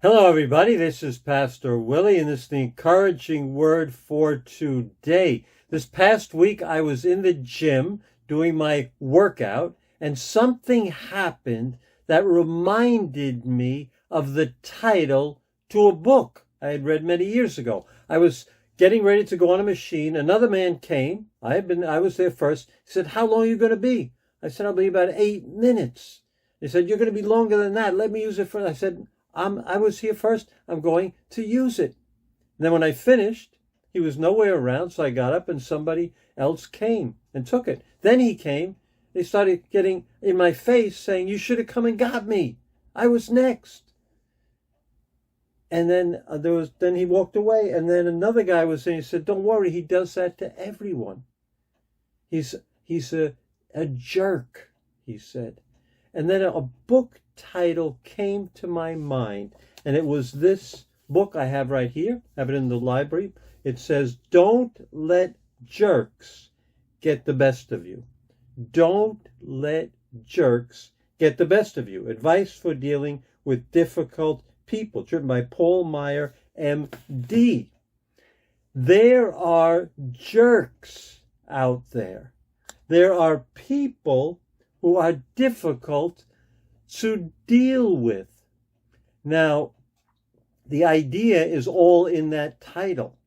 Hello, everybody. This is Pastor Willie, and this is the encouraging word for today. This past week, I was in the gym doing my workout, and something happened that reminded me of the title to a book I had read many years ago. I was getting ready to go on a machine. Another man came. I was there first. He said, "How long are you going to be?" I said, "I'll be about 8 minutes." He said, "You're going to be longer than that. Let me use it first." I said, I was here first. I'm going to use it. And then when I finished, he was nowhere around, so I got up and somebody else came and took it. Then he came. They started getting in my face saying, "You should have come and got me. I was next." And then then he walked away. And then another guy was saying, he said, "Don't worry, he does that to everyone. He's a jerk," he said. And then a book title came to my mind, and it was this book I have right here. I have it in the library. It says, "Don't let jerks get the best of you." Don't let jerks get the best of you. Advice for dealing with difficult people. It's written by Paul Meier, M.D. There are jerks out there. There are people who are difficult to deal with. Now, the idea is all in that title.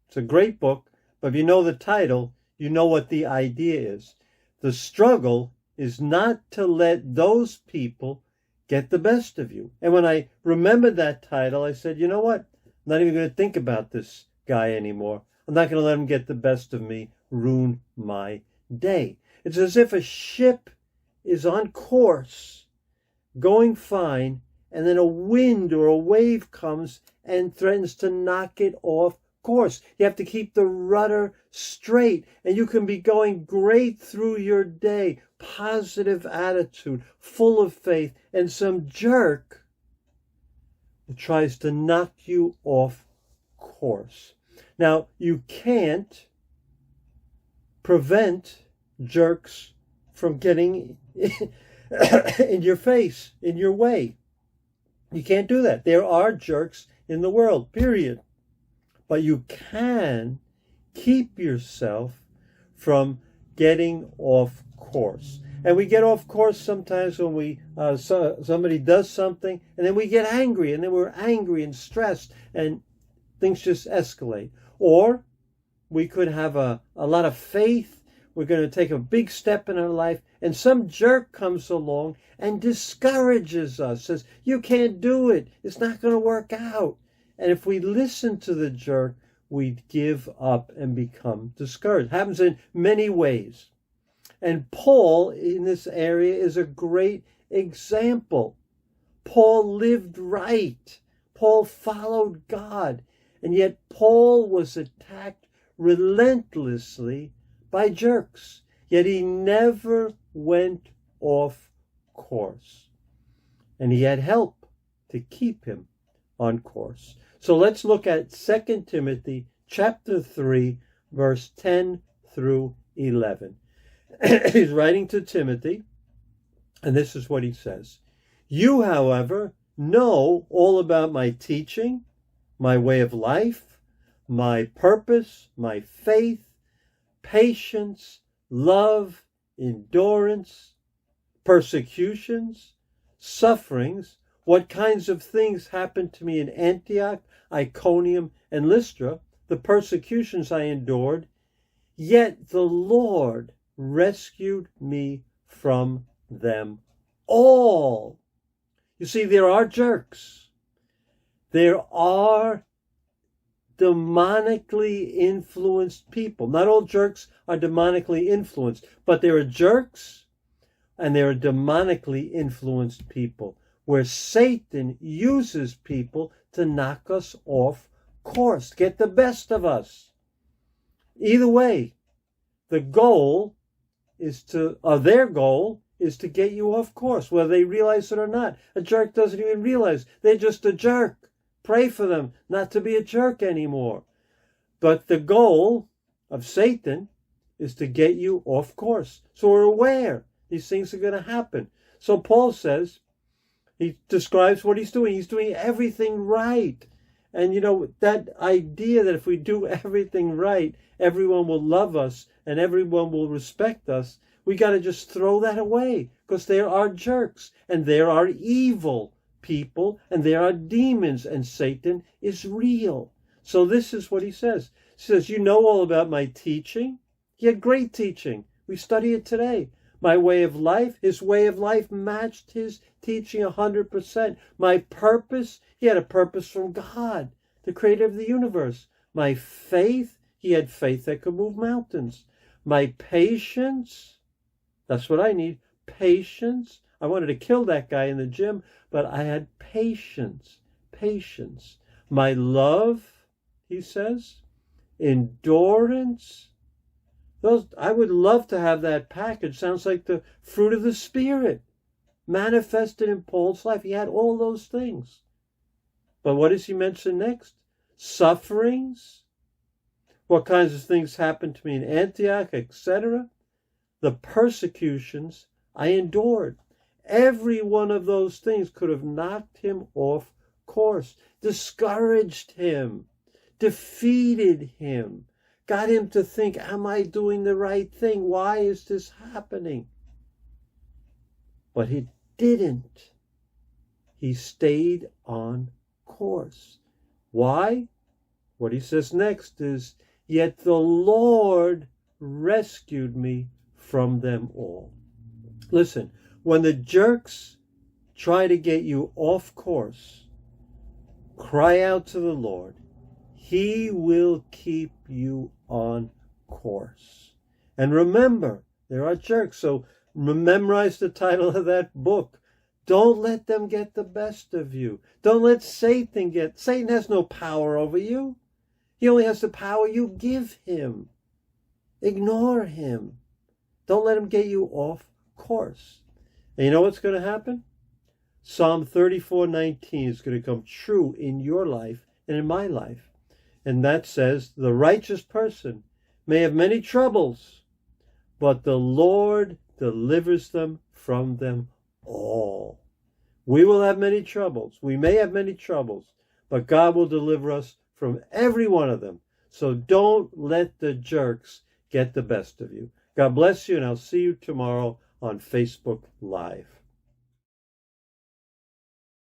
It's a great book, but if you know the title, you know what the idea is. The struggle is not to let those people get the best of you. And when I remembered that title, I said, you know what? I'm not even going to think about this guy anymore. I'm not going to let him get the best of me, ruin my day. It's as if a ship is on course, going fine, and then a wind or a wave comes and threatens to knock it off course. You have to keep the rudder straight, and you can be going great through your day, positive attitude, full of faith, and some jerk tries to knock you off course. Now, you can't prevent jerks from getting in your face, in your way. You can't do that. There are jerks in the world, period. But you can keep yourself from getting off course. And we get off course sometimes when somebody does something, and then we get angry, and then we're angry and stressed, and things just escalate. Or we could have a lot of faith. We're going to take a big step in our life, and some jerk comes along and discourages us, says, "You can't do it. It's not going to work out." And if we listen to the jerk, we give up and become discouraged. It happens in many ways. And Paul in this area is a great example. Paul lived right. Paul followed God. And yet Paul was attacked relentlessly by jerks. Yet he never went off course. And he had help to keep him on course. So let's look at 2 Timothy chapter 3, verse 10 through 11. He's writing to Timothy, and this is what he says. "You, however, know all about my teaching, my way of life, my purpose, my faith, patience, love, endurance, persecutions, sufferings, what kinds of things happened to me in Antioch, Iconium, and Lystra, the persecutions I endured, yet the Lord rescued me from them all." You see, there are jerks. There are demonically influenced people. Not all jerks are demonically influenced, but there are jerks and there are demonically influenced people where Satan uses people to knock us off course, get the best of us. Either way, their goal is to get you off course, whether they realize it or not. A jerk doesn't even realize they're just a jerk. Pray for them not to be a jerk anymore. But the goal of Satan is to get you off course. So we're aware these things are going to happen. So Paul says, He describes what he's doing. He's doing everything right. And that idea that if we do everything right, everyone will love us and everyone will respect us, we got to just throw that away, because there are jerks and there are evil people and there are demons, and Satan is real. So this is what he says. He says, you know all about my teaching. He had great teaching. We study it today. My way of life, his way of life matched his teaching 100%. My purpose, he had a purpose from God, the creator of the universe. My faith, he had faith that could move mountains. My patience, that's what I need, patience. I wanted to kill that guy in the gym, but I had patience. My love, he says, endurance. I would love to have that package. Sounds like the fruit of the Spirit manifested in Paul's life. He had all those things. But what does he mention next? Sufferings. What kinds of things happened to me in Antioch, etc. The persecutions I endured. Every one of those things could have knocked him off course, discouraged him, defeated him, got him to think, am I doing the right thing? Why is this happening? But he didn't. He stayed on course. Why? What he says next is, yet the Lord rescued me from them all. Listen, when the jerks try to get you off course, cry out to the Lord. He will keep you on course. And remember, there are jerks, so memorize the title of that book. Don't let them get the best of you. Don't let Satan has no power over you. He only has the power you give him. Ignore him. Don't let him get you off course. And you know what's going to happen? Psalm 34:19 is going to come true in your life and in my life. And that says, the righteous person may have many troubles, but the Lord delivers them from them all. We will have many troubles. We may have many troubles, but God will deliver us from every one of them. So don't let the jerks get the best of you. God bless you, and I'll see you tomorrow on Facebook Live.